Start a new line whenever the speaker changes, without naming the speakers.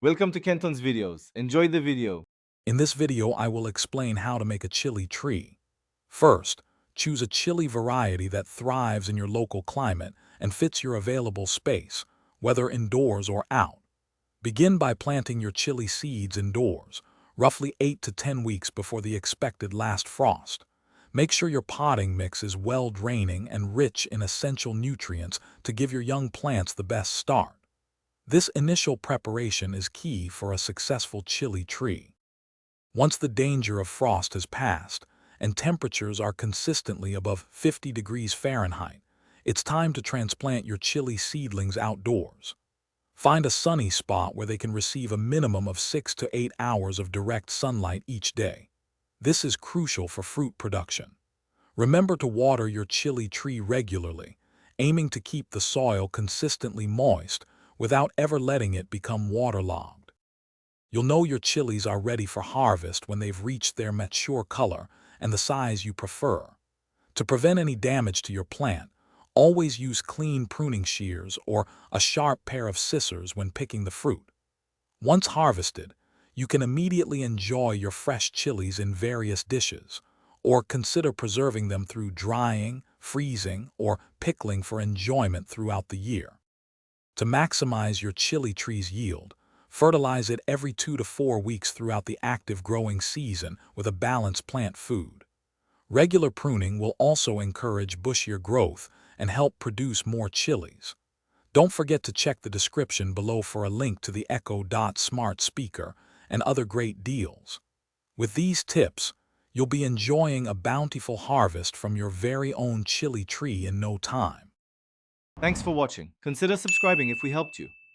Welcome to Kenton's videos. Enjoy the video.
In this video, I will explain how to make a chili tree. First, choose a chili variety that thrives in your local climate and fits your available space, whether indoors or out. Begin by planting your chili seeds indoors, roughly 8 to 10 weeks before the expected last frost. Make sure your potting mix is well draining and rich in essential nutrients to give your young plants the best start. This initial preparation is key for a successful chili tree. Once the danger of frost has passed and temperatures are consistently above 50 degrees Fahrenheit, it's time to transplant your chili seedlings outdoors. Find a sunny spot where they can receive a minimum of 6 to 8 hours of direct sunlight each day. This is crucial for fruit production. Remember to water your chili tree regularly, aiming to keep the soil consistently moist without ever letting it become waterlogged. You'll know your chilies are ready for harvest when they've reached their mature color and the size you prefer. To prevent any damage to your plant, always use clean pruning shears or a sharp pair of scissors when picking the fruit. Once harvested, you can immediately enjoy your fresh chilies in various dishes, or consider preserving them through drying, freezing, or pickling for enjoyment throughout the year. To maximize your chili tree's yield, fertilize it every 2 to 4 weeks throughout the active growing season with a balanced plant food. Regular pruning will also encourage bushier growth and help produce more chilies. Don't forget to check the description below for a link to the Echo Dot smart speaker and other great deals. With these tips, you'll be enjoying a bountiful harvest from your very own chili tree in no time.
Thanks for watching. Consider subscribing if we helped you.